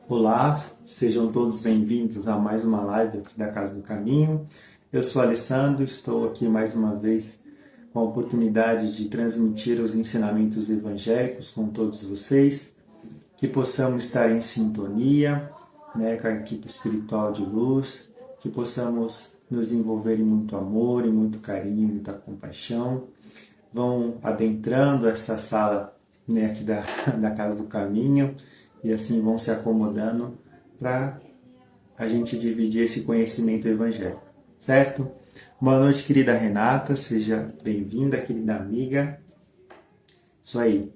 Olá, sejam todos bem-vindos a mais uma live aqui da Casa do Caminho. Eu sou Alessandro, estou aqui mais uma vez com a oportunidade de transmitir os ensinamentos evangélicos com todos vocês, que possamos estar em sintonia, com a equipe espiritual de luz, que possamos nos envolver em muito amor, em muito carinho, muita compaixão. Vão adentrando essa sala aqui da Casa do Caminho, e assim vão se acomodando para a gente dividir esse conhecimento evangélico, certo? Boa noite, querida Renata, seja bem-vinda, querida amiga. Isso aí.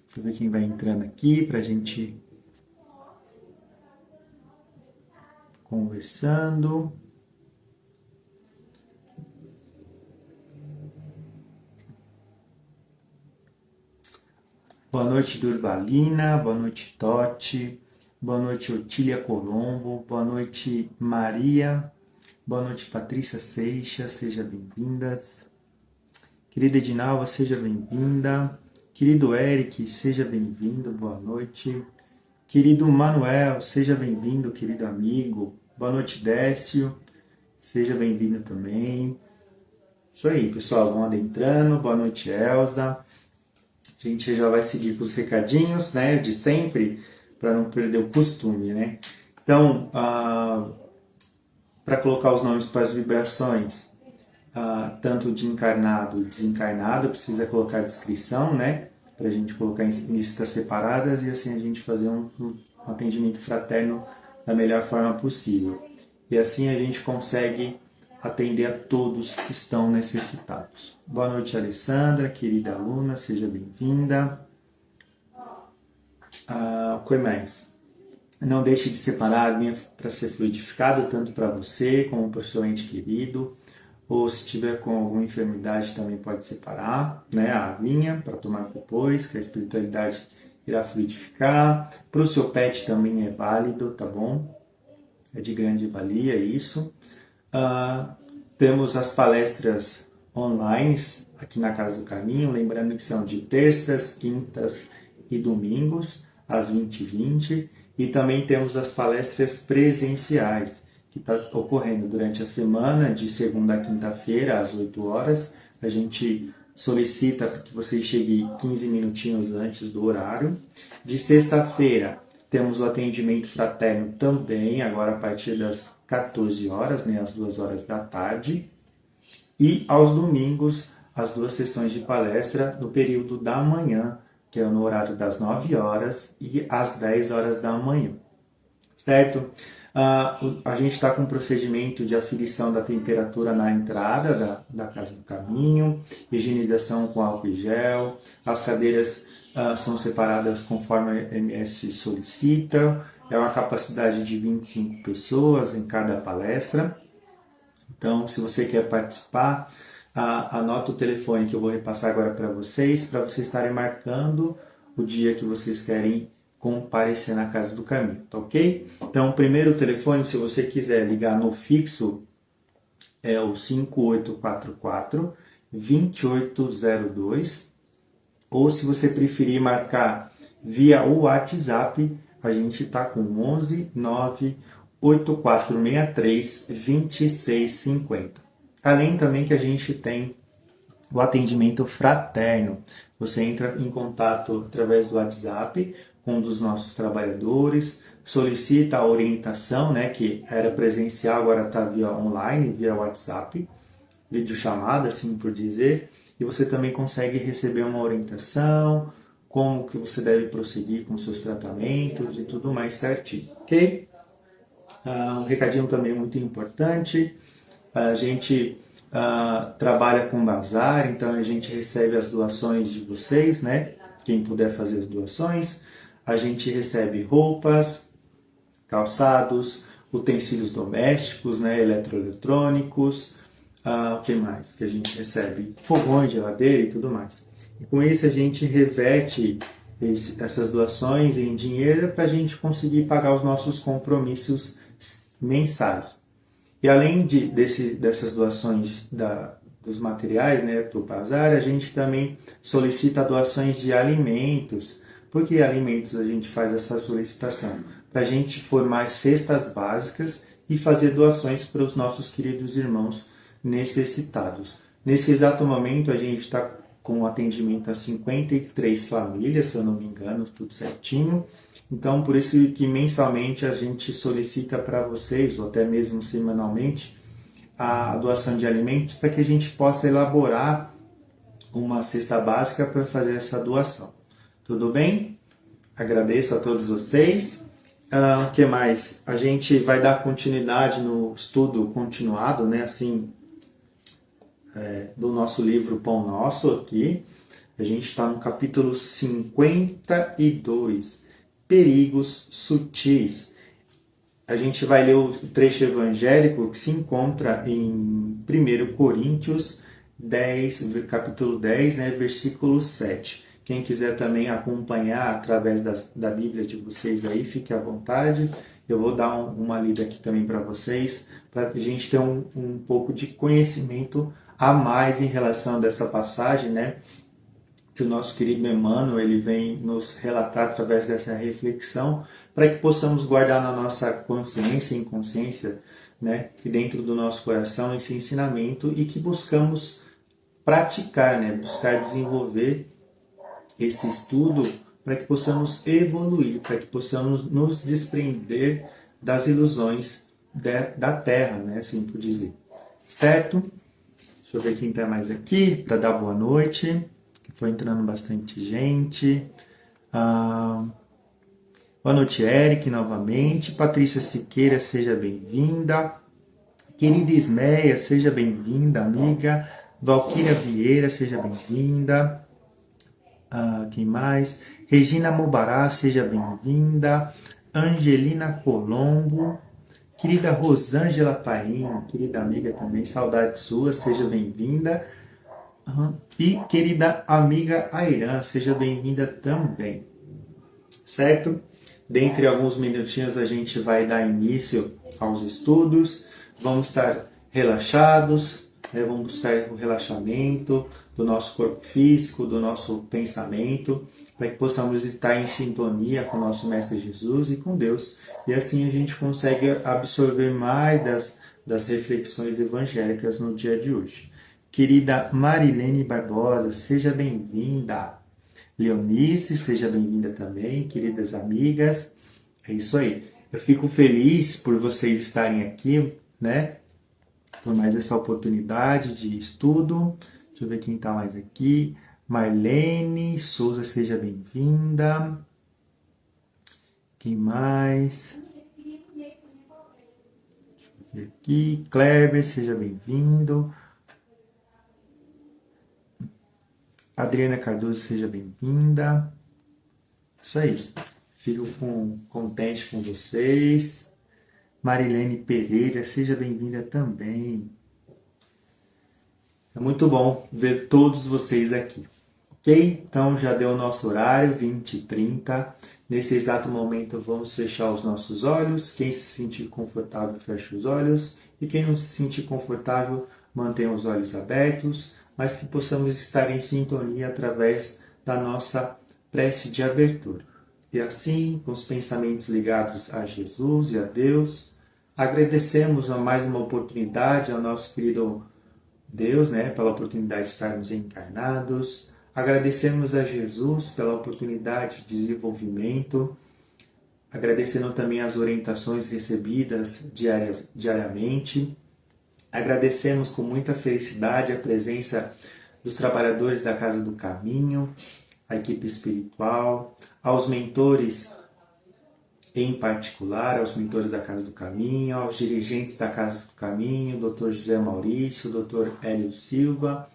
Deixa eu ver quem vai entrando aqui para a gente conversando. Boa noite, Durvalina. Boa noite, Totti. Boa noite, Otília Colombo. Boa noite, Maria. Boa noite, Patrícia Seixas. Seja bem-vindas. Querida Edinalva, seja bem-vinda. Querido Eric, seja bem-vindo. Boa noite. Querido Manuel, seja bem-vindo, querido amigo. Boa noite, Décio. Seja bem-vindo também. Isso aí, pessoal. Vão adentrando. Boa noite, Elza. A gente já vai seguir com os recadinhos, de sempre, para não perder o costume, Então, para colocar os nomes para as vibrações, tanto de encarnado e desencarnado, precisa colocar a descrição, para a gente colocar em listas separadas e assim a gente fazer um atendimento fraterno da melhor forma possível. E assim a gente consegue atender a todos que estão necessitados. Boa noite, Alessandra, querida aluna, seja bem-vinda. O que mais? Não deixe de separar a aguinha para ser fluidificado, tanto para você como para o seu ente querido, ou se tiver com alguma enfermidade também pode separar, a aguinha para tomar depois, que a espiritualidade irá fluidificar. Para o seu pet também é válido, tá bom? É de grande valia isso. Temos as palestras online aqui na Casa do Caminho, lembrando que são de terças, quintas e domingos, às 20h20, e também temos as palestras presenciais, que está ocorrendo durante a semana, de segunda a quinta-feira, às 8 horas. A gente solicita que você chegue 15 minutinhos antes do horário. De sexta-feira, temos o atendimento fraterno também, agora a partir das 14 horas, às 2 horas da tarde. E aos domingos, as 2 sessões de palestra no período da manhã, que é no horário das 9 horas e às 10 horas da manhã. Certo? A gente está com um procedimento de aferição da temperatura na entrada da Casa do Caminho, higienização com álcool e gel, as cadeiras são separadas conforme a MS solicita, é uma capacidade de 25 pessoas em cada palestra. Então, se você quer participar, anota o telefone que eu vou repassar agora para vocês estarem marcando o dia que vocês querem comparecer na Casa do Caminho, tá ok? Então, o primeiro telefone, se você quiser ligar no fixo, é o 5844-2802, ou se você preferir marcar via o WhatsApp, a gente está com 11 98463 2650. Além também que a gente tem o atendimento fraterno. Você entra em contato através do WhatsApp com um dos nossos trabalhadores, solicita a orientação, que era presencial, agora está via online, via WhatsApp, videochamada, assim por dizer, e você também consegue receber uma orientação, como que você deve prosseguir com seus tratamentos e tudo mais certinho, ok? Um recadinho também muito importante, a gente trabalha com bazar, então a gente recebe as doações de vocês, quem puder fazer as doações, a gente recebe roupas, calçados, utensílios domésticos, eletroeletrônicos, o que mais que a gente recebe? Fogões, geladeira e tudo mais. E com isso a gente reverte essas doações em dinheiro para a gente conseguir pagar os nossos compromissos mensais. E além dessas doações dos materiais para o bazar, a gente também solicita doações de alimentos Por que alimentos a gente faz essa solicitação? Para a gente formar cestas básicas e fazer doações para os nossos queridos irmãos necessitados. Nesse exato momento, a gente está com atendimento a 53 famílias, se eu não me engano, tudo certinho. Então, por isso que mensalmente a gente solicita para vocês, ou até mesmo semanalmente, a doação de alimentos para que a gente possa elaborar uma cesta básica para fazer essa doação. Tudo bem? Agradeço a todos vocês. O que mais? A gente vai dar continuidade no estudo continuado, né? Assim, do nosso livro Pão Nosso aqui. A gente está no capítulo 52, Perigos Sutis. A gente vai ler o trecho evangélico que se encontra em 1 Coríntios 10, capítulo 10, né, versículo 7. Quem quiser também acompanhar através da Bíblia de vocês aí, fique à vontade. Eu vou dar uma lida aqui também para vocês, para a gente ter um pouco de conhecimento a mais em relação dessa passagem, né? Que o nosso querido Emmanuel ele vem nos relatar através dessa reflexão, para que possamos guardar na nossa consciência e inconsciência, né? E dentro do nosso coração esse ensinamento e que buscamos praticar, né? Buscar desenvolver esse estudo para que possamos evoluir, para que possamos nos desprender das ilusões da Terra, né? Assim por dizer. Certo? Deixa eu ver quem está mais aqui para dar boa noite. Foi entrando bastante gente. Boa noite, Eric, novamente. Patrícia Siqueira, seja bem-vinda. Querida Ismeia, seja bem-vinda, amiga. Valquíria Vieira, seja bem-vinda. Quem mais? Regina Mobará, seja bem-vinda. Angelina Colombo. Querida Rosângela Paim, querida amiga também, saudade sua, seja bem-vinda. E querida amiga Airan, seja bem-vinda também. Certo? Dentre alguns minutinhos a gente vai dar início aos estudos. Vamos estar relaxados, né? Vamos buscar o relaxamento do nosso corpo físico, do nosso pensamento, para que possamos estar em sintonia com o nosso Mestre Jesus e com Deus. E assim a gente consegue absorver mais das reflexões evangélicas no dia de hoje. Querida Marilene Barbosa, seja bem-vinda. Leonice, seja bem-vinda também, queridas amigas. É isso aí. Eu fico feliz por vocês estarem aqui, né? Por mais essa oportunidade de estudo. Deixa eu ver quem está mais aqui. Marlene Souza, seja bem-vinda. Quem mais? Deixa eu ver aqui. Kleber, seja bem-vindo. Adriana Cardoso, seja bem-vinda. Isso aí. Fico contente com vocês. Marilene Pereira, seja bem-vinda também. É muito bom ver todos vocês aqui. Ok? Então já deu o nosso horário, 20h30. Nesse exato momento vamos fechar os nossos olhos. Quem se sentir confortável, feche os olhos. E quem não se sentir confortável, mantenha os olhos abertos, mas que possamos estar em sintonia através da nossa prece de abertura. E assim, com os pensamentos ligados a Jesus e a Deus, agradecemos a mais uma oportunidade ao nosso querido Deus, né, pela oportunidade de estarmos encarnados. Agradecemos a Jesus pela oportunidade de desenvolvimento, agradecendo também as orientações recebidas diariamente. Agradecemos com muita felicidade a presença dos trabalhadores da Casa do Caminho, a equipe espiritual, aos mentores em particular, aos mentores da Casa do Caminho, aos dirigentes da Casa do Caminho, Dr. José Maurício, Dr. Hélio Silva.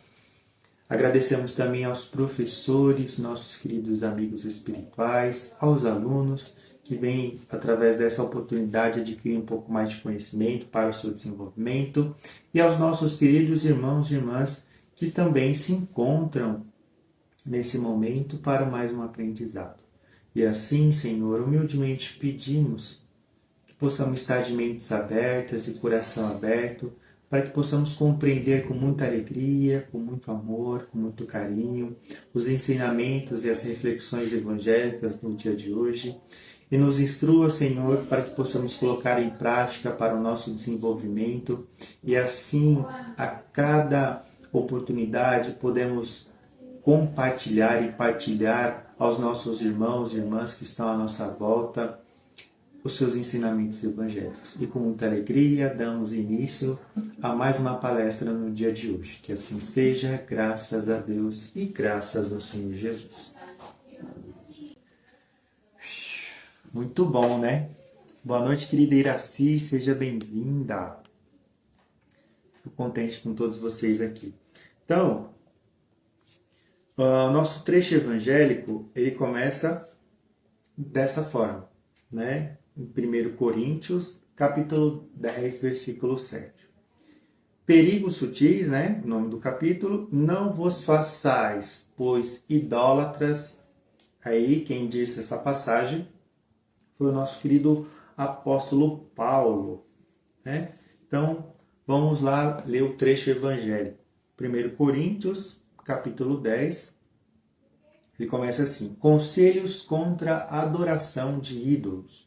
Agradecemos também aos professores, nossos queridos amigos espirituais, aos alunos que vêm, através dessa oportunidade, adquirir um pouco mais de conhecimento para o seu desenvolvimento, e aos nossos queridos irmãos e irmãs que também se encontram nesse momento para mais um aprendizado. E assim, Senhor, humildemente pedimos que possamos estar de mentes abertas e coração aberto para que possamos compreender com muita alegria, com muito amor, com muito carinho, os ensinamentos e as reflexões evangélicas no dia de hoje. E nos instrua, Senhor, para que possamos colocar em prática para o nosso desenvolvimento e assim, a cada oportunidade, podemos compartilhar e partilhar aos nossos irmãos e irmãs que estão à nossa volta os seus ensinamentos evangélicos. E com muita alegria damos início a mais uma palestra no dia de hoje. Que assim seja, graças a Deus e graças ao Senhor Jesus. Muito bom, né? Boa noite, querida Iraci, seja bem-vinda. Fico contente com todos vocês aqui. Então, o nosso trecho evangélico, ele começa dessa forma, né? Em 1 Coríntios, capítulo 10, versículo 7. Perigos sutis, né? O nome do capítulo. Não vos façais, pois idólatras. Aí, quem disse essa passagem foi o nosso querido apóstolo Paulo, né? Então, vamos lá ler o trecho evangélico. 1 Coríntios, capítulo 10, ele começa assim: conselhos contra a adoração de ídolos.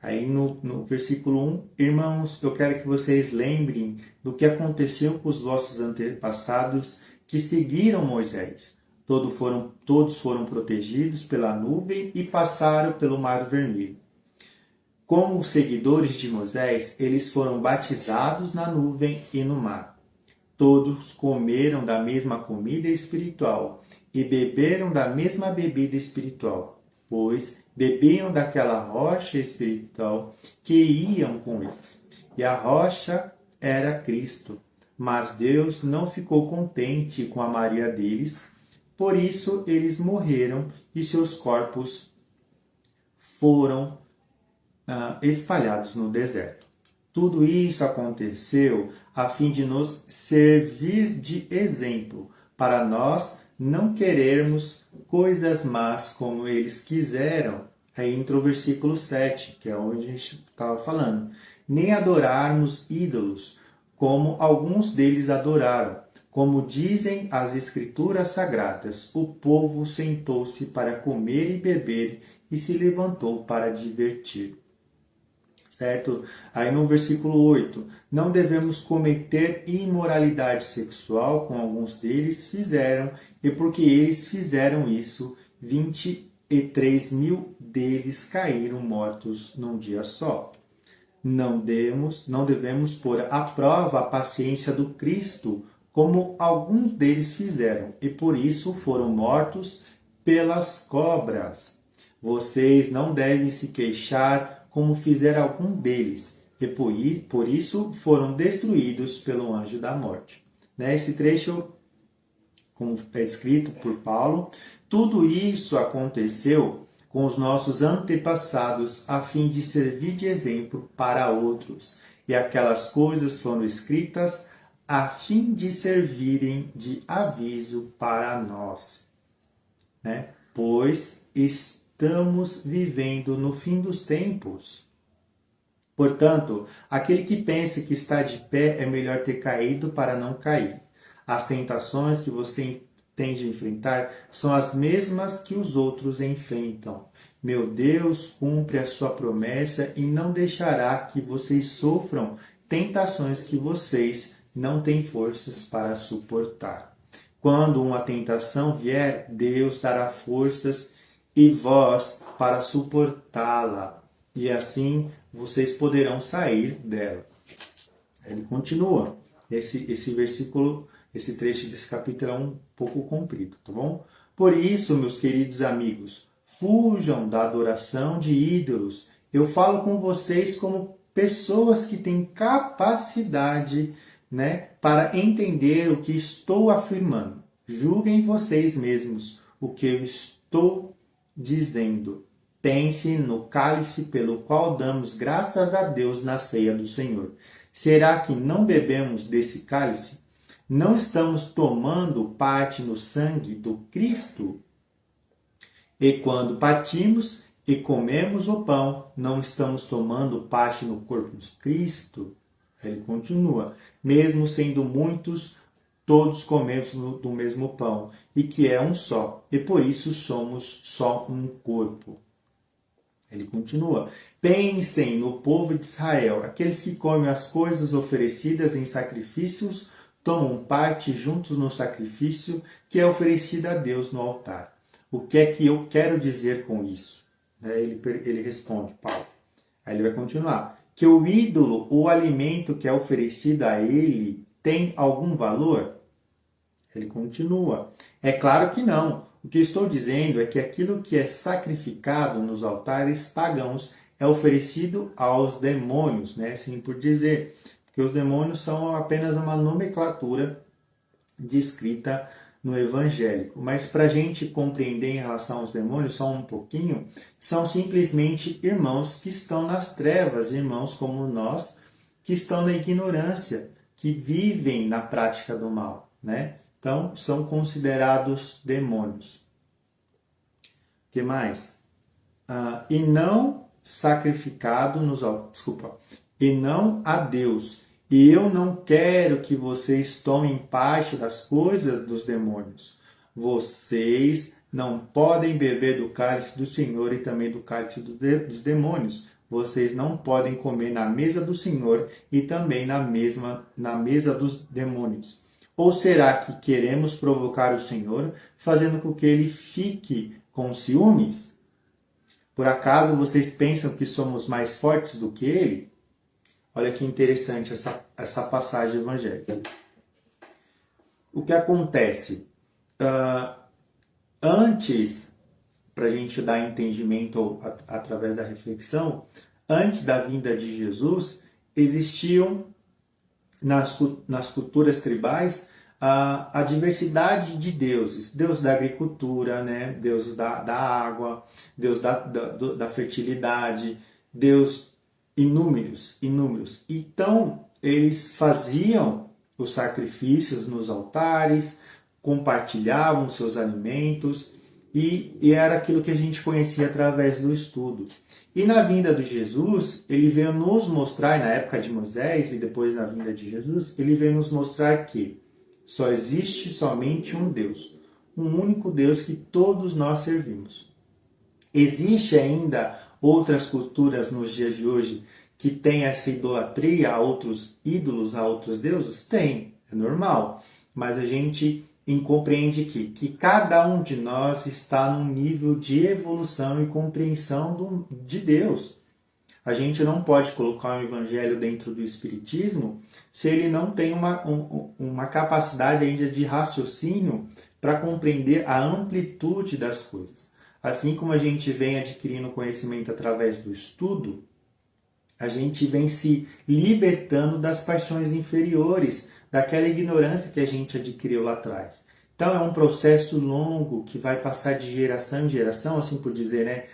Aí no versículo 1, irmãos, eu quero que vocês lembrem do que aconteceu com os vossos antepassados que seguiram Moisés. Todos foram protegidos pela nuvem e passaram pelo Mar Vermelho. Como os seguidores de Moisés, eles foram batizados na nuvem e no mar. Todos comeram da mesma comida espiritual e beberam da mesma bebida espiritual, pois bebiam daquela rocha espiritual que iam com eles. E a rocha era Cristo. Mas Deus não ficou contente com a maioria deles, por isso eles morreram e seus corpos foram espalhados no deserto. Tudo isso aconteceu a fim de nos servir de exemplo, para nós não querermos coisas más como eles quiseram. Aí entra o versículo 7, que é onde a gente estava falando. Nem adorarmos ídolos, como alguns deles adoraram. Como dizem as escrituras sagradas, o povo sentou-se para comer e beber e se levantou para divertir. Certo? Aí no versículo 8, não devemos cometer imoralidade sexual, como alguns deles fizeram, e porque eles fizeram isso, 23 mil deles caíram mortos num dia só. Não devemos pôr à prova a paciência do Cristo, como alguns deles fizeram, e por isso foram mortos pelas cobras. Vocês não devem se queixar como fizeram algum deles, e por isso foram destruídos pelo anjo da morte. Esse trecho, como é escrito por Paulo, tudo isso aconteceu com os nossos antepassados, a fim de servir de exemplo para outros. E aquelas coisas foram escritas a fim de servirem de aviso para nós. Pois estamos vivendo no fim dos tempos. Portanto, aquele que pensa que está de pé é melhor ter caído para não cair. As tentações que você tem de enfrentar são as mesmas que os outros enfrentam. Meu Deus cumpre a sua promessa e não deixará que vocês sofram tentações que vocês não têm forças para suportar. Quando uma tentação vier, Deus dará forças e voz para suportá-la, e assim vocês poderão sair dela. Ele continua. Esse versículo, esse trecho desse capítulo é um pouco comprido, tá bom? Por isso, meus queridos amigos, fujam da adoração de ídolos. Eu falo com vocês como pessoas que têm capacidade, para entender o que estou afirmando. Julguem vocês mesmos o que eu estou dizendo. Pense no cálice pelo qual damos graças a Deus na ceia do Senhor. Será que não bebemos desse cálice? Não estamos tomando parte no sangue do Cristo? E quando partimos e comemos o pão, não estamos tomando parte no corpo de Cristo? Ele continua, mesmo sendo muitos, todos comemos do mesmo pão, e que é um só, e por isso somos só um corpo. Ele continua, pensem no povo de Israel, aqueles que comem as coisas oferecidas em sacrifícios, tomam parte juntos no sacrifício que é oferecido a Deus no altar. O que é que eu quero dizer com isso? Ele responde, Paulo. Aí ele vai continuar. Que o ídolo, o alimento que é oferecido a ele, tem algum valor? Ele continua. É claro que não. O que estou dizendo é que aquilo que é sacrificado nos altares pagãos é oferecido aos demônios, né? Assim por dizer. Porque os demônios são apenas uma nomenclatura descrita no evangélico. Mas para a gente compreender em relação aos demônios, só um pouquinho, são simplesmente irmãos que estão nas trevas, irmãos como nós, que estão na ignorância, que vivem na prática do mal, né? Então, são considerados demônios. O que mais? E não sacrificado nos... Desculpa. E não a Deus. E eu não quero que vocês tomem parte das coisas dos demônios. Vocês não podem beber do cálice do Senhor e também do cálice dos demônios. Vocês não podem comer na mesa do Senhor e também na mesa dos demônios. Ou será que queremos provocar o Senhor, fazendo com que ele fique com ciúmes? Por acaso vocês pensam que somos mais fortes do que ele? Olha que interessante essa passagem evangélica. O que acontece? Antes, para a gente dar entendimento através da reflexão, antes da vinda de Jesus, existiam nas culturas tribais a diversidade de deuses. Deus da agricultura, né? Deus da água, Deus da fertilidade, Deus inúmeros. Então, eles faziam os sacrifícios nos altares, compartilhavam seus alimentos e era aquilo que a gente conhecia através do estudo. E na vinda de Jesus, ele veio nos mostrar, na época de Moisés e depois na vinda de Jesus, ele veio nos mostrar que só existe somente um Deus, um único Deus que todos nós servimos. Existe ainda outras culturas nos dias de hoje que têm essa idolatria a outros ídolos, a outros deuses? Tem, é normal. Mas a gente compreende que cada um de nós está num nível de evolução e compreensão de Deus. A gente não pode colocar o evangelho dentro do espiritismo se ele não tem uma capacidade ainda de raciocínio para compreender a amplitude das coisas. Assim como a gente vem adquirindo conhecimento através do estudo, a gente vem se libertando das paixões inferiores, daquela ignorância que a gente adquiriu lá atrás. Então é um processo longo que vai passar de geração em geração, assim por dizer, né?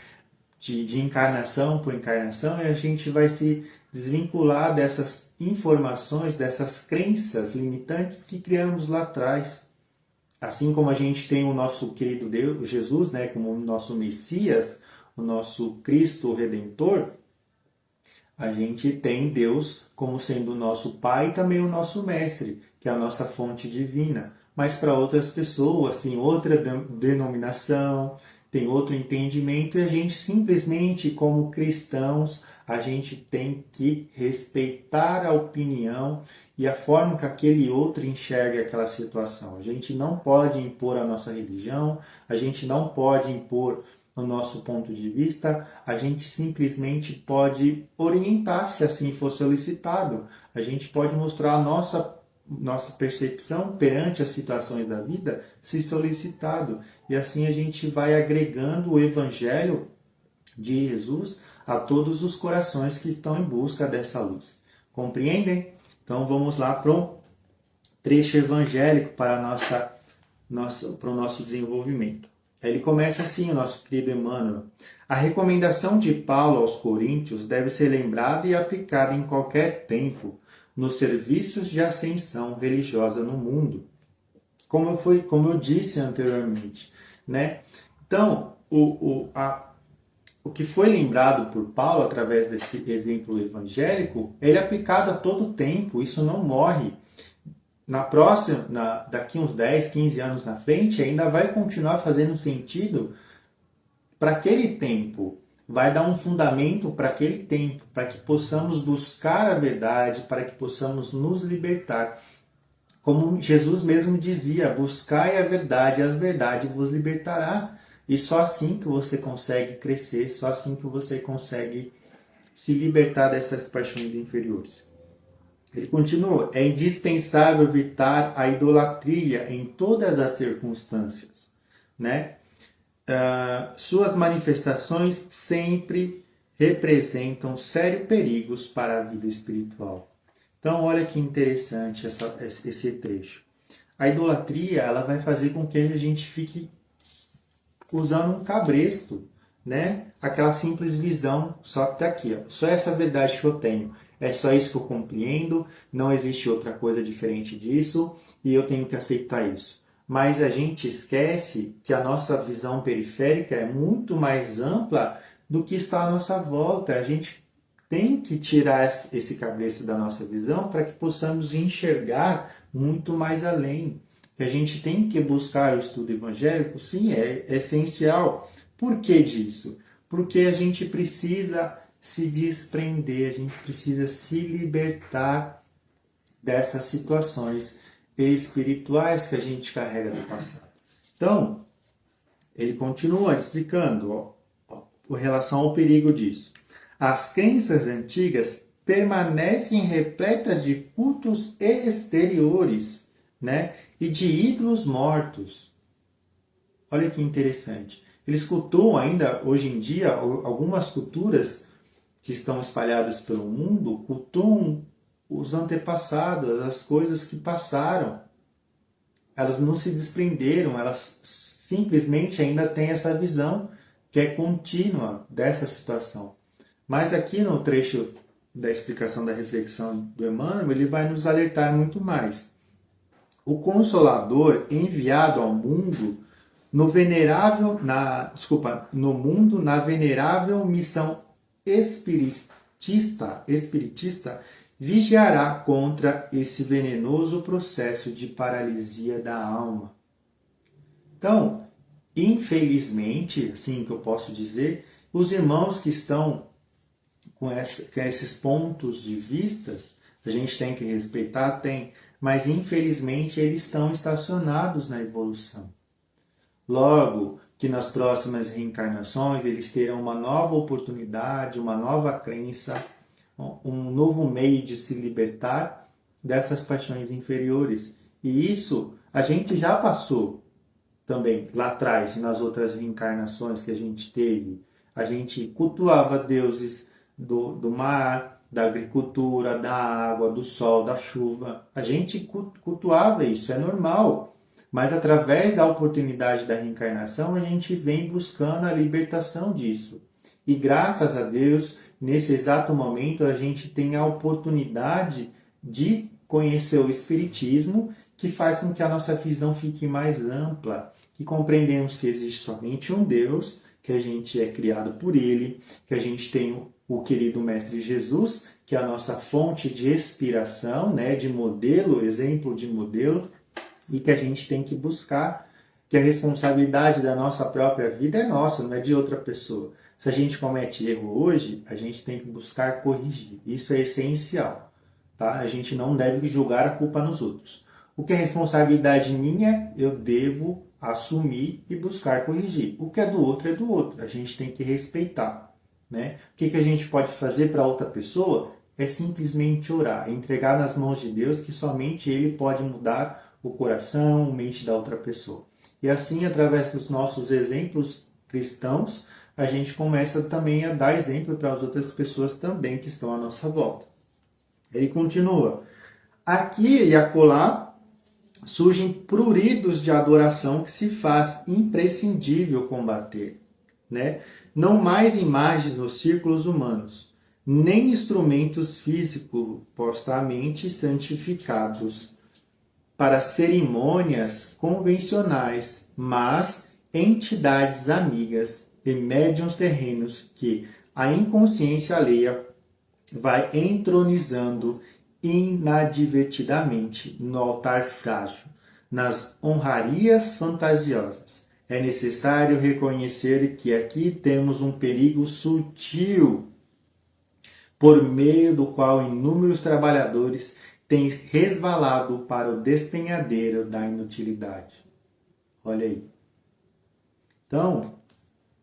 De encarnação por encarnação, e a gente vai se desvincular dessas informações, dessas crenças limitantes que criamos lá atrás. Assim como a gente tem o nosso querido Deus, Jesus, né, como o nosso Messias, o nosso Cristo Redentor, a gente tem Deus como sendo o nosso Pai e também o nosso Mestre, que é a nossa fonte divina. Mas para outras pessoas tem outra denominação, tem outro entendimento, e a gente simplesmente, como cristãos, a gente tem que respeitar a opinião e a forma que aquele outro enxerga aquela situação. A gente não pode impor a nossa religião, a gente não pode impor o nosso ponto de vista, a gente simplesmente pode orientar se assim for solicitado. A gente pode mostrar a nossa percepção perante as situações da vida, se solicitado. E assim a gente vai agregando o Evangelho de Jesus a todos os corações que estão em busca dessa luz. Compreendem? Então vamos lá para um trecho evangélico para o nosso desenvolvimento. Ele começa assim, o nosso querido Emmanuel. A recomendação de Paulo aos Coríntios deve ser lembrada e aplicada em qualquer tempo, nos serviços de ascensão religiosa no mundo. Como eu disse anteriormente, né? Então, o que foi lembrado por Paulo através desse exemplo evangélico, ele é aplicado a todo tempo, isso não morre. Daqui uns 10, 15 anos na frente, ainda vai continuar fazendo sentido para aquele tempo. Vai dar um fundamento para aquele tempo, para que possamos buscar a verdade, para que possamos nos libertar. Como Jesus mesmo dizia, buscai a verdade vos libertará. E só assim que você consegue crescer, só assim que você consegue se libertar dessas paixões inferiores. Ele continua, é indispensável evitar a idolatria em todas as circunstâncias, né? Suas manifestações sempre representam sérios perigos para a vida espiritual. Então, olha que interessante esse trecho. A idolatria, ela vai fazer com que a gente fique usando um cabresto, né? Aquela simples visão, só que tá aqui, ó. Só essa verdade que eu tenho. É só isso que eu compreendo, não existe outra coisa diferente disso e eu tenho que aceitar isso. Mas a gente esquece que a nossa visão periférica é muito mais ampla do que está à nossa volta. A gente tem que tirar esse cabresto da nossa visão para que possamos enxergar muito mais além. Que a gente tem que buscar o estudo evangélico, sim, é essencial. Por que disso? Porque a gente precisa se desprender, a gente precisa se libertar dessas situações espirituais que a gente carrega do passado. Então, ele continua explicando com relação ao perigo disso. As crenças antigas permanecem repletas de cultos exteriores, né? E de ídolos mortos. Olha que interessante. Eles cultuam ainda, hoje em dia, algumas culturas que estão espalhadas pelo mundo, cultuam os antepassados, as coisas que passaram. Elas não se desprenderam, elas simplesmente ainda têm essa visão que é contínua dessa situação. Mas aqui no trecho da explicação da reflexão do Emmanuel, ele vai nos alertar muito mais. O Consolador enviado ao mundo no mundo na venerável missão espiritista, vigiará contra esse venenoso processo de paralisia da alma. Então, infelizmente, assim que eu posso dizer, os irmãos que estão com esses pontos de vistas, a gente tem que respeitar, mas infelizmente eles estão estacionados na evolução. Logo que nas próximas reencarnações eles terão uma nova oportunidade, uma nova crença, um novo meio de se libertar dessas paixões inferiores. E isso a gente já passou também lá atrás, nas outras reencarnações que a gente teve. A gente cultuava deuses do mar, da agricultura, da água, do sol, da chuva. A gente cultuava isso, é normal. Mas através da oportunidade da reencarnação, a gente vem buscando a libertação disso. E graças a Deus, nesse exato momento, a gente tem a oportunidade de conhecer o Espiritismo, que faz com que a nossa visão fique mais ampla, que compreendemos que existe somente um Deus, que a gente é criado por Ele, que a gente tem o querido Mestre Jesus, que é a nossa fonte de inspiração, né, de modelo, exemplo de modelo, e que a gente tem que buscar, que a responsabilidade da nossa própria vida é nossa, não é de outra pessoa. Se a gente comete erro hoje, a gente tem que buscar corrigir. Isso é essencial, tá? A gente não deve julgar a culpa nos outros. O que é responsabilidade minha, eu devo assumir e buscar corrigir. O que é do outro é do outro. A gente tem que respeitar, né? O que a gente pode fazer para outra pessoa é simplesmente orar, entregar nas mãos de Deus, que somente Ele pode mudar o coração, a mente da outra pessoa. E assim, através dos nossos exemplos cristãos, a gente começa também a dar exemplo para as outras pessoas também que estão à nossa volta. Ele continua. Aqui e acolá surgem pruridos de adoração que se faz imprescindível combater, né? Não mais imagens nos círculos humanos, nem instrumentos físicos postamente santificados para cerimônias convencionais, mas entidades amigas e médiuns terrenos que a inconsciência alheia vai entronizando inadvertidamente no altar frágil, nas honrarias fantasiosas. É necessário reconhecer que aqui temos um perigo sutil, por meio do qual inúmeros trabalhadores têm resvalado para o despenhadeiro da inutilidade. Olha aí. Então,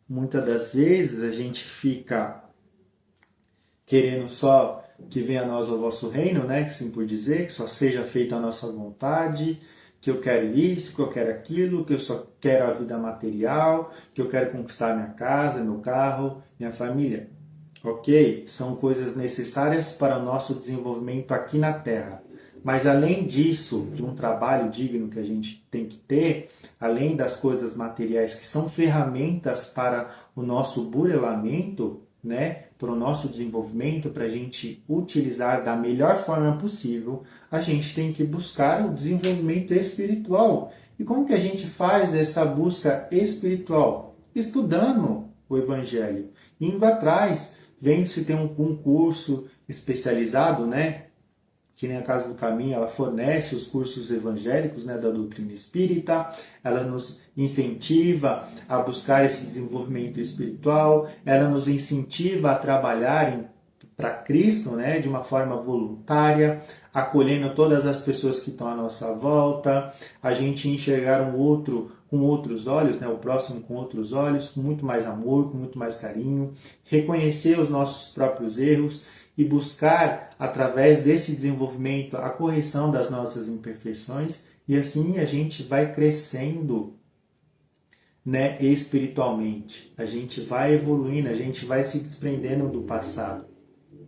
muitas das vezes a gente fica querendo só que venha a nós o vosso reino, né? Que assim por dizer, que só seja feita a nossa vontade, que eu quero isso, que eu quero aquilo, que eu só quero a vida material, que eu quero conquistar minha casa, meu carro, minha família. Ok? São coisas necessárias para o nosso desenvolvimento aqui na Terra. Mas além disso, de um trabalho digno que a gente tem que ter, além das coisas materiais que são ferramentas para o nosso burelamento, né, para o nosso desenvolvimento, para a gente utilizar da melhor forma possível, a gente tem que buscar o desenvolvimento espiritual. E como que a gente faz essa busca espiritual? Estudando o Evangelho, indo atrás, vendo se tem um curso especializado, né? Que nem a Casa do Caminho, ela fornece os cursos evangélicos, né, da doutrina espírita, ela nos incentiva a buscar esse desenvolvimento espiritual, ela nos incentiva a trabalhar para Cristo, né, de uma forma voluntária, acolhendo todas as pessoas que estão à nossa volta, a gente enxergar um outro com outros olhos, né, o próximo com outros olhos, com muito mais amor, com muito mais carinho, reconhecer os nossos próprios erros e buscar, através desse desenvolvimento, a correção das nossas imperfeições, e assim a gente vai crescendo, né, espiritualmente. A gente vai evoluindo, a gente vai se desprendendo do passado,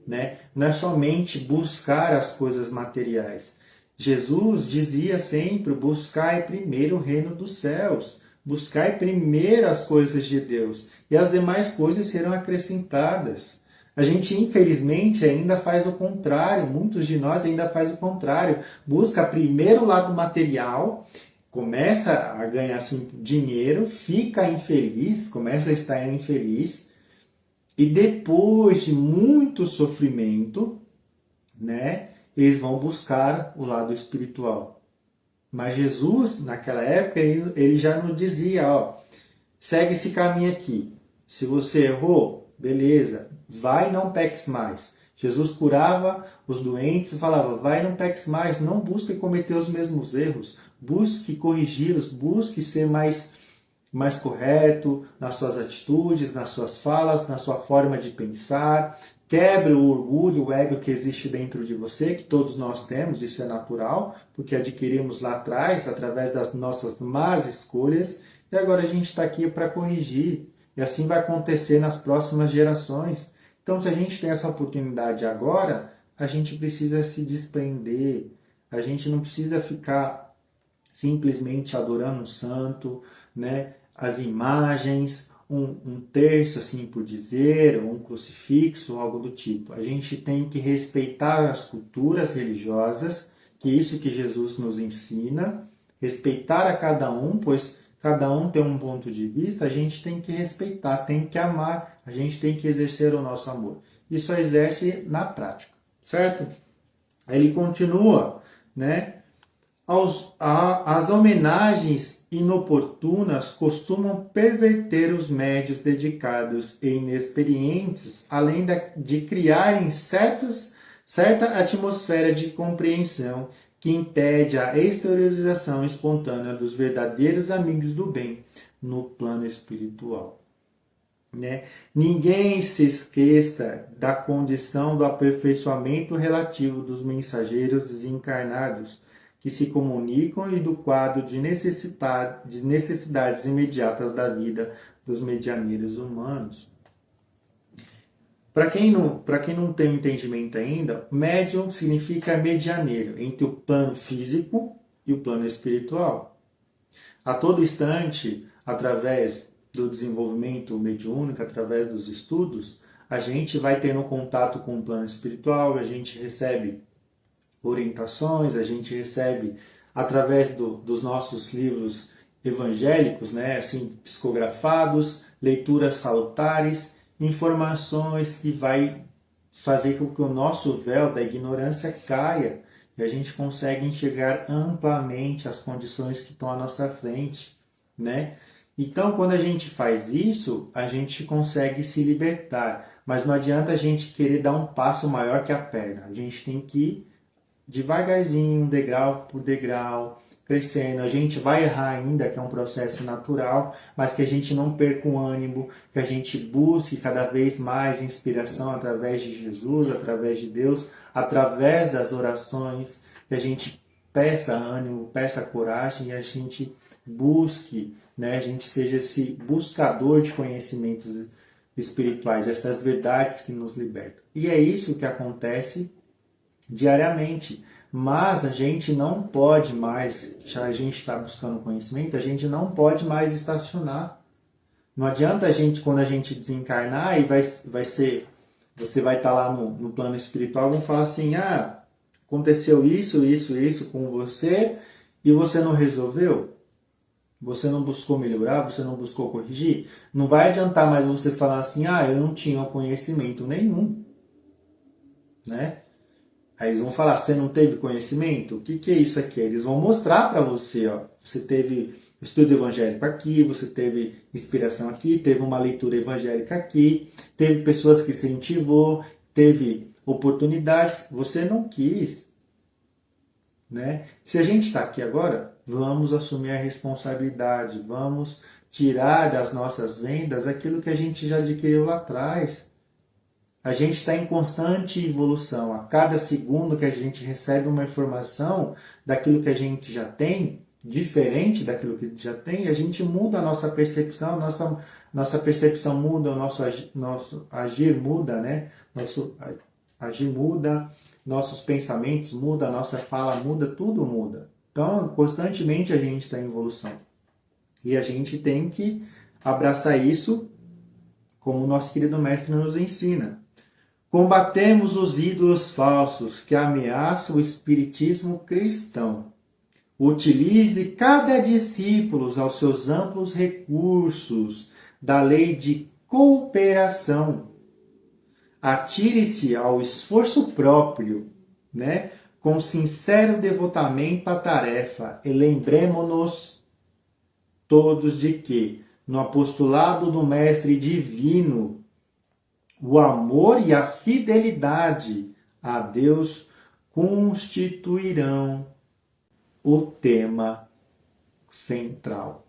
né? Não é somente buscar as coisas materiais. Jesus dizia sempre: buscai primeiro o reino dos céus, buscai primeiro as coisas de Deus, e as demais coisas serão acrescentadas. A gente, infelizmente, ainda faz o contrário. Muitos de nós ainda faz o contrário. Busca primeiro o lado material, começa a ganhar assim, dinheiro, fica infeliz, começa a estar infeliz, e depois de muito sofrimento, né, eles vão buscar o lado espiritual. Mas Jesus, naquela época, ele já nos dizia, ó, segue esse caminho aqui. Se você errou, beleza, vai e não peques mais. Jesus curava os doentes e falava, vai e não peques mais, não busque cometer os mesmos erros, busque corrigi-los, busque ser mais correto nas suas atitudes, nas suas falas, na sua forma de pensar. Quebre o orgulho, o ego que existe dentro de você, que todos nós temos, isso é natural, porque adquirimos lá atrás, através das nossas más escolhas, e agora a gente está aqui para corrigir. E assim vai acontecer nas próximas gerações. Então, se a gente tem essa oportunidade agora, a gente precisa se desprender. A gente não precisa ficar simplesmente adorando um santo, né? As imagens, um terço, assim por dizer, ou um crucifixo, algo do tipo. A gente tem que respeitar as culturas religiosas, que é isso que Jesus nos ensina, respeitar a cada um, pois cada um tem um ponto de vista, a gente tem que respeitar, tem que amar, a gente tem que exercer o nosso amor. E só exerce na prática, certo? Aí ele continua, né? As homenagens inoportunas costumam perverter os médios dedicados e inexperientes, além de criarem certa atmosfera de compreensão que impede a exteriorização espontânea dos verdadeiros amigos do bem no plano espiritual. Né? Ninguém se esqueça da condição do aperfeiçoamento relativo dos mensageiros desencarnados, que se comunicam, e do quadro de necessidades imediatas da vida dos medianeiros humanos. Para quem não tem entendimento ainda, médium significa medianeiro entre o plano físico e o plano espiritual. A todo instante, através do desenvolvimento mediúnico, através dos estudos, a gente vai tendo contato com o plano espiritual, a gente recebe orientações, a gente recebe através dos nossos livros evangélicos, né, assim, psicografados, leituras salutares, informações que vai fazer com que o nosso véu da ignorância caia e a gente consegue enxergar amplamente as condições que estão à nossa frente, né? Então, quando a gente faz isso, a gente consegue se libertar. Mas não adianta a gente querer dar um passo maior que a perna. A gente tem que ir devagarzinho, degrau por degrau, crescendo. A gente vai errar ainda, que é um processo natural, mas que a gente não perca o ânimo, que a gente busque cada vez mais inspiração através de Jesus, através de Deus, através das orações, que a gente peça ânimo, peça coragem e a gente busque, né? A gente seja esse buscador de conhecimentos espirituais, essas verdades que nos libertam. E é isso que acontece diariamente. Mas a gente não pode mais, já a gente está buscando conhecimento, a gente não pode mais estacionar. Não adianta a gente, quando a gente desencarnar, e vai ser, você vai estar lá no plano espiritual, vão falar assim, aconteceu isso com você, e você não resolveu? Você não buscou melhorar, você não buscou corrigir? Não vai adiantar mais você falar assim, eu não tinha conhecimento nenhum, né? Aí eles vão falar, você não teve conhecimento? O que é isso aqui? Eles vão mostrar para você, ó, você teve estudo evangélico aqui, você teve inspiração aqui, teve uma leitura evangélica aqui, teve pessoas que incentivou, teve oportunidades, você não quis, né? Se a gente está aqui agora, vamos assumir a responsabilidade, vamos tirar das nossas vendas aquilo que a gente já adquiriu lá atrás. A gente está em constante evolução. A cada segundo que a gente recebe uma informação daquilo que a gente já tem, diferente daquilo que já tem, a gente muda a nossa percepção, nossa percepção muda, o nosso agir muda, né? Nosso agir muda, nossos pensamentos mudam, a nossa fala muda, tudo muda. Então, constantemente a gente está em evolução. E a gente tem que abraçar isso como o nosso querido mestre nos ensina. Combatemos os ídolos falsos que ameaçam o espiritismo cristão. Utilize cada discípulo aos seus amplos recursos da lei de cooperação. Atire-se ao esforço próprio, né? Com sincero devotamento à tarefa. E lembremos-nos todos de que, no apostolado do Mestre Divino, o amor e a fidelidade a Deus constituirão o tema central.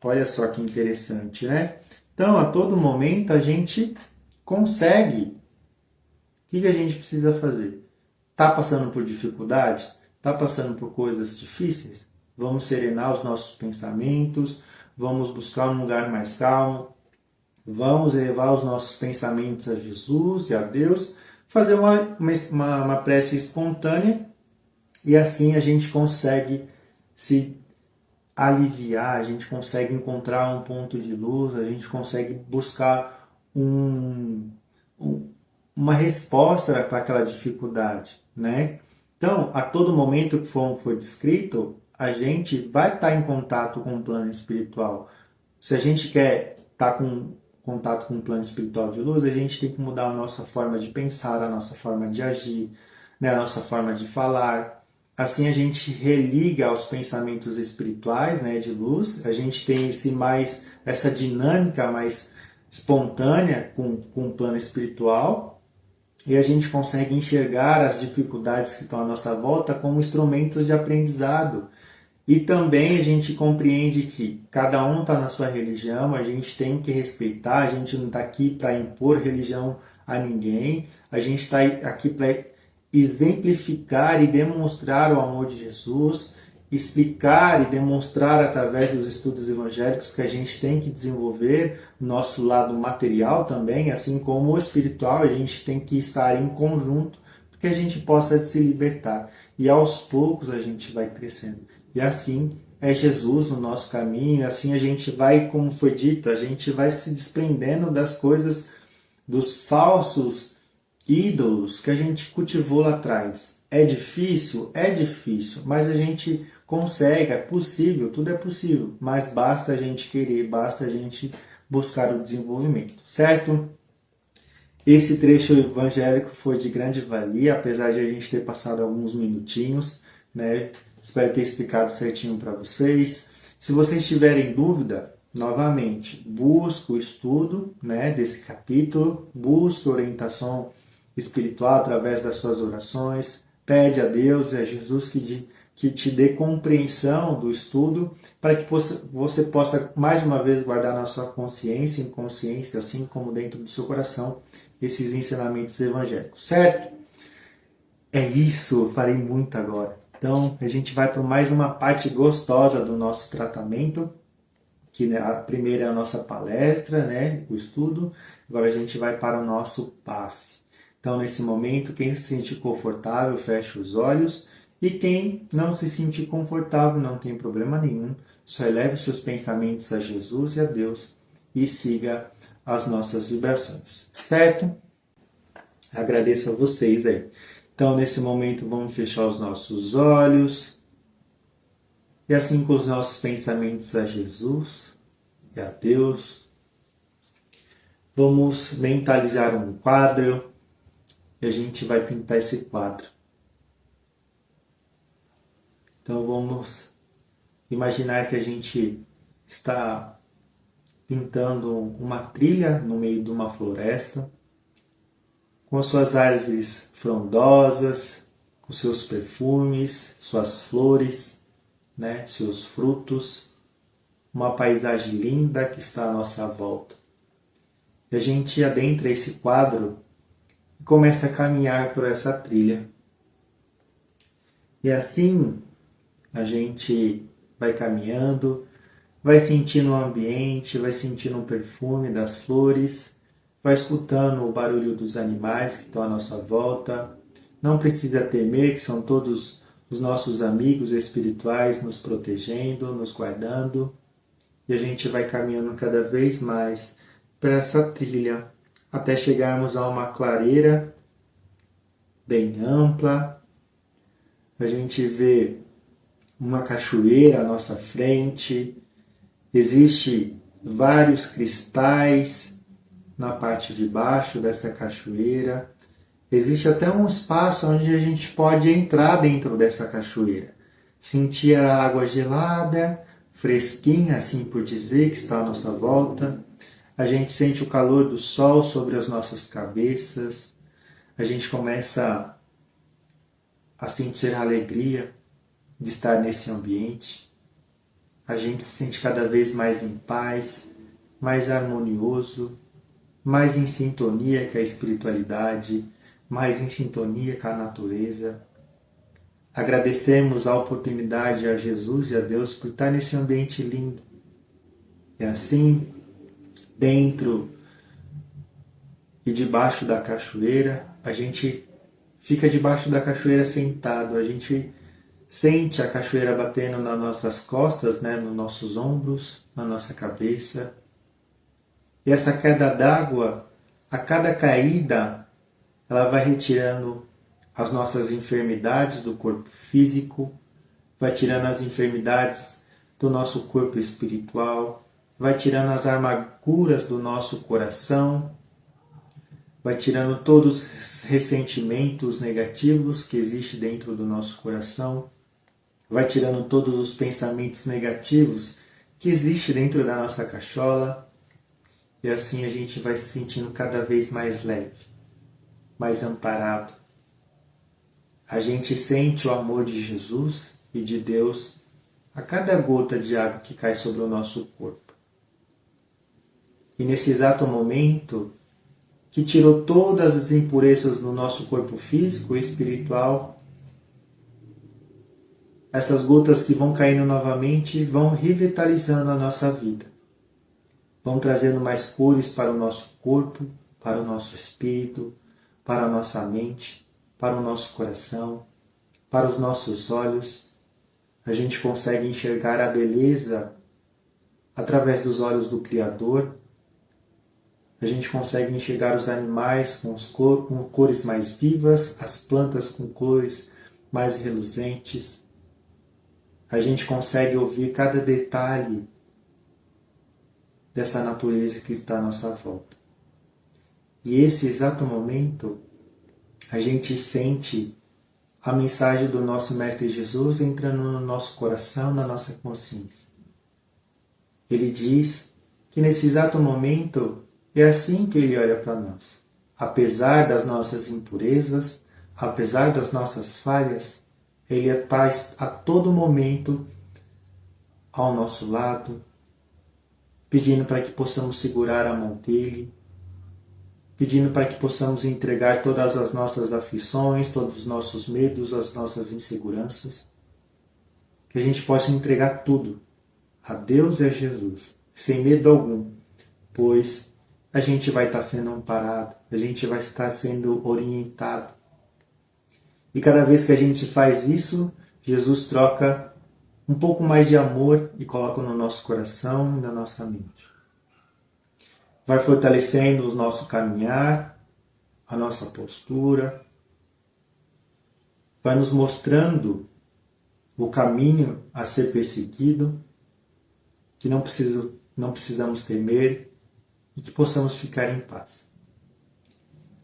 Olha só que interessante, né? Então, a todo momento a gente consegue. O que a gente precisa fazer? Está passando por dificuldade? Está passando por coisas difíceis? Vamos serenar os nossos pensamentos, vamos buscar um lugar mais calmo, vamos elevar os nossos pensamentos a Jesus e a Deus, fazer uma prece espontânea e assim a gente consegue se aliviar, a gente consegue encontrar um ponto de luz, a gente consegue buscar uma resposta para aquela dificuldade, né? Então, a todo momento que for descrito, a gente vai estar em contato com o plano espiritual. Se a gente quer estar com contato com o plano espiritual de luz, a gente tem que mudar a nossa forma de pensar, a nossa forma de agir, né? A nossa forma de falar. Assim a gente religa aos pensamentos espirituais, né, de luz, a gente tem essa dinâmica mais espontânea com o plano espiritual e a gente consegue enxergar as dificuldades que estão à nossa volta como instrumentos de aprendizado. E também a gente compreende que cada um está na sua religião, a gente tem que respeitar, a gente não está aqui para impor religião a ninguém, a gente está aqui para exemplificar e demonstrar o amor de Jesus, explicar e demonstrar através dos estudos evangélicos que a gente tem que desenvolver nosso lado material também, assim como o espiritual, a gente tem que estar em conjunto para que a gente possa se libertar. E aos poucos a gente vai crescendo. E assim é Jesus no nosso caminho, assim a gente vai, como foi dito, a gente vai se desprendendo das coisas, dos falsos ídolos que a gente cultivou lá atrás. É difícil, mas a gente consegue, é possível, tudo é possível, mas basta a gente querer, basta a gente buscar o desenvolvimento, certo? Esse trecho evangélico foi de grande valia, apesar de a gente ter passado alguns minutinhos, né? Espero ter explicado certinho para vocês. Se vocês tiverem dúvida, novamente, busque o estudo, né, desse capítulo, busque orientação espiritual através das suas orações, pede a Deus e a Jesus que te dê compreensão do estudo para que você possa mais uma vez guardar na sua consciência, inconsciência, assim como dentro do seu coração, esses ensinamentos evangélicos, certo? É isso, eu falei muito agora. Então, a gente vai para mais uma parte gostosa do nosso tratamento, que né, a primeira é a nossa palestra, né, o estudo. Agora a gente vai para o nosso passe. Então, nesse momento, quem se sentir confortável, feche os olhos. E quem não se sentir confortável, não tem problema nenhum. Só eleve os seus pensamentos a Jesus e a Deus e siga as nossas vibrações, certo? Agradeço a vocês aí. Então, nesse momento, vamos fechar os nossos olhos. E assim, com os nossos pensamentos a Jesus e a Deus, vamos mentalizar um quadro e a gente vai pintar esse quadro. Então, vamos imaginar que a gente está pintando uma trilha no meio de uma floresta, com suas árvores frondosas, com seus perfumes, suas flores, né, seus frutos, uma paisagem linda que está à nossa volta. E a gente adentra esse quadro e começa a caminhar por essa trilha. E assim a gente vai caminhando, vai sentindo o ambiente, vai sentindo o perfume das flores, vai escutando o barulho dos animais que estão à nossa volta. Não precisa temer, que são todos os nossos amigos espirituais nos protegendo, nos guardando. E a gente vai caminhando cada vez mais para essa trilha, até chegarmos a uma clareira bem ampla. A gente vê uma cachoeira à nossa frente. Existem vários cristais na parte de baixo dessa cachoeira. Existe até um espaço onde a gente pode entrar dentro dessa cachoeira. Sentir a água gelada, fresquinha, assim por dizer, que está à nossa volta. A gente sente o calor do sol sobre as nossas cabeças. A gente começa a sentir a alegria de estar nesse ambiente. A gente se sente cada vez mais em paz, mais harmonioso, mais em sintonia com a espiritualidade, mais em sintonia com a natureza. Agradecemos a oportunidade a Jesus e a Deus por estar nesse ambiente lindo. E assim, dentro e debaixo da cachoeira, a gente fica debaixo da cachoeira sentado, a gente sente a cachoeira batendo nas nossas costas, né, nos nossos ombros, na nossa cabeça. E essa queda d'água, a cada caída, ela vai retirando as nossas enfermidades do corpo físico, vai tirando as enfermidades do nosso corpo espiritual, vai tirando as amarguras do nosso coração, vai tirando todos os ressentimentos negativos que existem dentro do nosso coração, vai tirando todos os pensamentos negativos que existem dentro da nossa cachola, e assim a gente vai se sentindo cada vez mais leve, mais amparado. A gente sente o amor de Jesus e de Deus a cada gota de água que cai sobre o nosso corpo. E nesse exato momento que tirou todas as impurezas do nosso corpo físico e espiritual, essas gotas que vão caindo novamente vão revitalizando a nossa vida. Vão trazendo mais cores para o nosso corpo, para o nosso espírito, para a nossa mente, para o nosso coração, para os nossos olhos. A gente consegue enxergar a beleza através dos olhos do Criador. A gente consegue enxergar os animais com cores mais vivas, as plantas com cores mais reluzentes. A gente consegue ouvir cada detalhe dessa natureza que está à nossa volta. E esse exato momento, a gente sente a mensagem do nosso Mestre Jesus entrando no nosso coração, na nossa consciência. Ele diz que nesse exato momento é assim que Ele olha para nós. Apesar das nossas impurezas, apesar das nossas falhas, Ele está a todo momento ao nosso lado, pedindo para que possamos segurar a mão dEle, pedindo para que possamos entregar todas as nossas aflições, todos os nossos medos, as nossas inseguranças, que a gente possa entregar tudo a Deus e a Jesus, sem medo algum, pois a gente vai estar sendo amparado, a gente vai estar sendo orientado. E cada vez que a gente faz isso, Jesus troca um pouco mais de amor e coloca no nosso coração e na nossa mente. Vai fortalecendo o nosso caminhar, a nossa postura, vai nos mostrando o caminho a ser perseguido, que não precisamos temer e que possamos ficar em paz.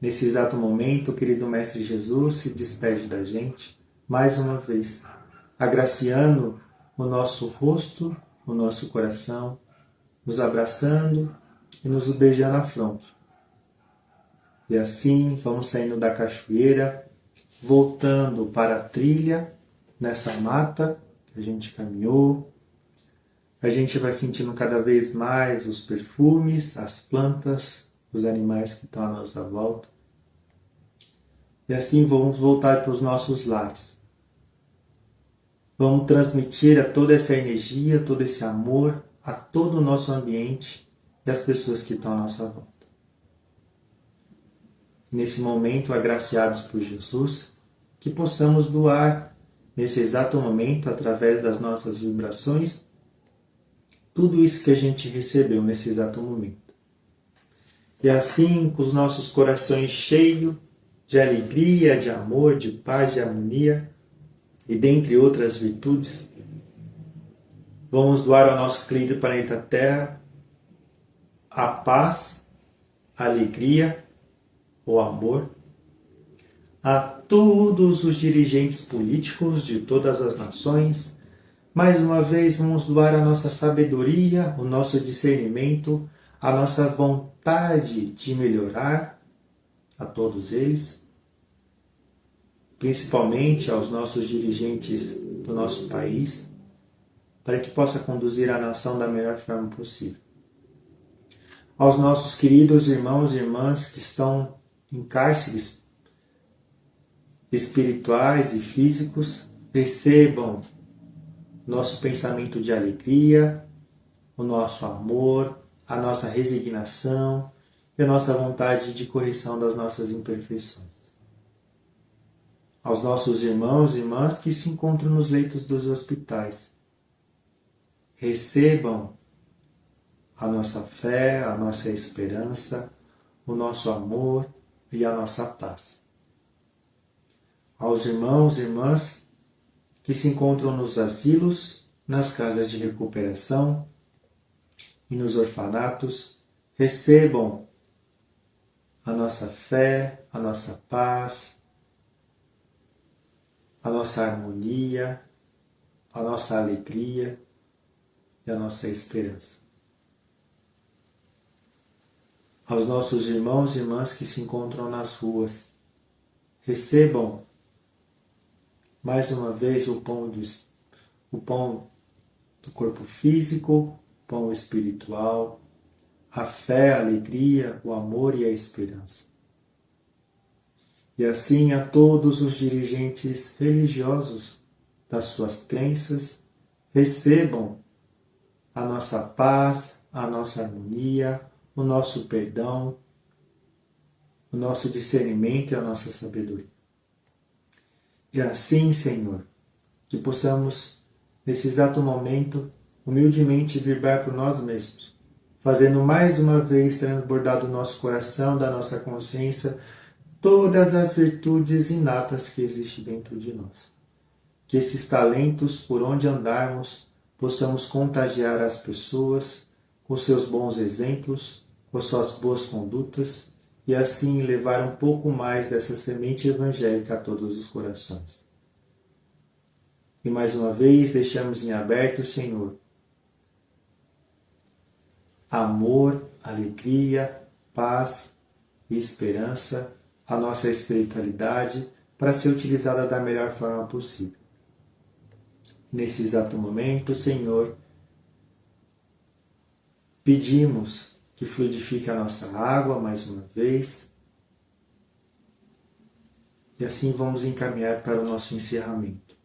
Nesse exato momento, o querido Mestre Jesus se despede da gente, mais uma vez, agraciando o nosso rosto, o nosso coração, nos abraçando e nos beijando na fronte. E assim vamos saindo da cachoeira, voltando para a trilha, nessa mata que a gente caminhou. A gente vai sentindo cada vez mais os perfumes, as plantas, os animais que estão à nossa volta. E assim vamos voltar para os nossos lares. Vamos transmitir a toda essa energia, todo esse amor, a todo o nosso ambiente e as pessoas que estão à nossa volta. E nesse momento, agraciados por Jesus, que possamos doar, nesse exato momento, através das nossas vibrações, tudo isso que a gente recebeu nesse exato momento. E assim, com os nossos corações cheios de alegria, de amor, de paz, de harmonia, e dentre outras virtudes, vamos doar ao nosso querido planeta Terra a paz, a alegria, o amor, a todos os dirigentes políticos de todas as nações. Mais uma vez, vamos doar a nossa sabedoria, o nosso discernimento, a nossa vontade de melhorar a todos eles, principalmente aos nossos dirigentes do nosso país, para que possa conduzir a nação da melhor forma possível. Aos nossos queridos irmãos e irmãs que estão em cárceres espirituais e físicos, recebam nosso pensamento de alegria, o nosso amor, a nossa resignação e a nossa vontade de correção das nossas imperfeições. Aos nossos irmãos e irmãs que se encontram nos leitos dos hospitais, recebam a nossa fé, a nossa esperança, o nosso amor e a nossa paz. Aos irmãos e irmãs que se encontram nos asilos, nas casas de recuperação e nos orfanatos, recebam a nossa fé, a nossa paz, a nossa harmonia, a nossa alegria e a nossa esperança. Aos nossos irmãos e irmãs que se encontram nas ruas, recebam mais uma vez o pão do corpo físico, o pão espiritual, a fé, a alegria, o amor e a esperança. E assim a todos os dirigentes religiosos das suas crenças, recebam a nossa paz, a nossa harmonia, o nosso perdão, o nosso discernimento e a nossa sabedoria. E assim, Senhor, que possamos, nesse exato momento, humildemente vibrar por nós mesmos, fazendo mais uma vez transbordar do nosso coração, da nossa consciência, todas as virtudes inatas que existem dentro de nós. Que esses talentos, por onde andarmos, possamos contagiar as pessoas com seus bons exemplos, com suas boas condutas, e assim levar um pouco mais dessa semente evangélica a todos os corações. E mais uma vez deixamos em aberto, Senhor, amor, alegria, paz e esperança, a nossa espiritualidade, para ser utilizada da melhor forma possível. Nesse exato momento, Senhor, pedimos que fluidifique a nossa água mais uma vez. E assim vamos encaminhar para o nosso encerramento.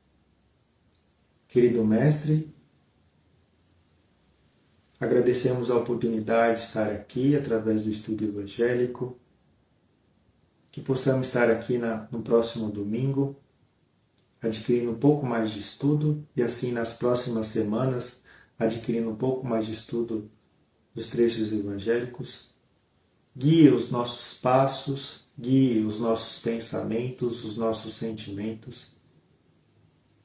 Querido Mestre, agradecemos a oportunidade de estar aqui através do estudo evangélico, que possamos estar aqui no próximo domingo, adquirindo um pouco mais de estudo e assim nas próximas semanas, adquirindo um pouco mais de estudo dos trechos evangélicos. Guie os nossos passos, guie os nossos pensamentos, os nossos sentimentos.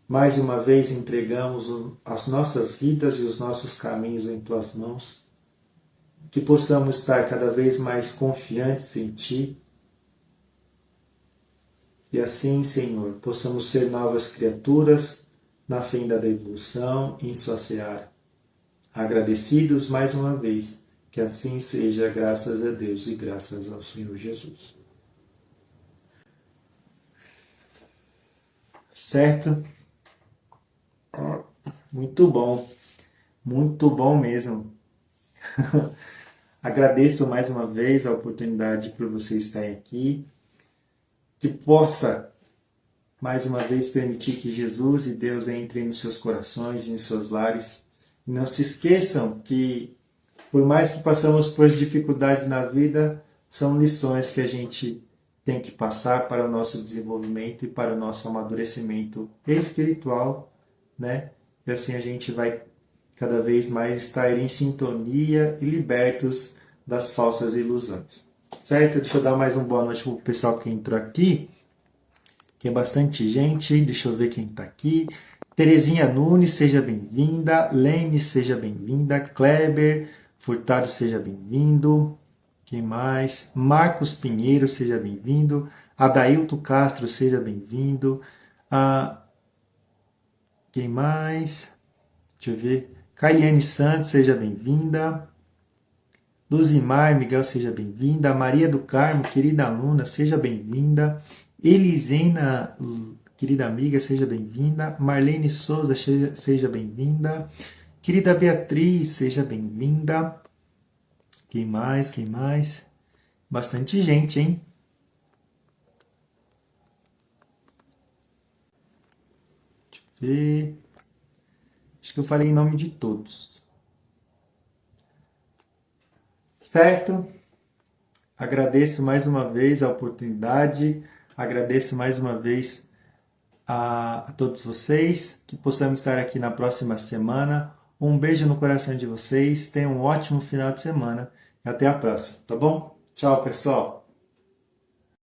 Mais uma vez entregamos as nossas vidas e os nossos caminhos em Tuas mãos, que possamos estar cada vez mais confiantes em Ti, e assim, Senhor, possamos ser novas criaturas na fenda da evolução e em Sua seara. Agradecidos mais uma vez, que assim seja, graças a Deus e graças ao Senhor Jesus. Certo? Muito bom mesmo. Agradeço mais uma vez a oportunidade por você estar aqui, que possa mais uma vez permitir que Jesus e Deus entrem nos seus corações e em seus lares. E não se esqueçam que, por mais que passamos por dificuldades na vida, são lições que a gente tem que passar para o nosso desenvolvimento e para o nosso amadurecimento espiritual, né? E assim a gente vai cada vez mais estar em sintonia e libertos das falsas ilusões. Certo? Deixa eu dar mais uma boa noite para o pessoal que entrou aqui. Tem bastante gente. Deixa eu ver quem está aqui. Terezinha Nunes, seja bem-vinda. Lene, seja bem-vinda. Kleber Furtado, seja bem-vindo. Quem mais? Marcos Pinheiro, seja bem-vindo. Adailto Castro, seja bem-vindo. Quem mais? Deixa eu ver. Caiane Santos, seja bem-vinda. Luzimar Miguel, seja bem-vinda. Maria do Carmo, querida aluna, seja bem-vinda. Elisena, querida amiga, seja bem-vinda. Marlene Souza, seja bem-vinda. Querida Beatriz, seja bem-vinda. Quem mais? Quem mais? Bastante gente, hein? Deixa eu ver. Acho que eu falei em nome de todos. Certo? Agradeço mais uma vez a oportunidade. Agradeço mais uma vez a todos vocês. Que possamos estar aqui na próxima semana. Um beijo no coração de vocês. Tenham um ótimo final de semana. E até a próxima, tá bom? Tchau, pessoal!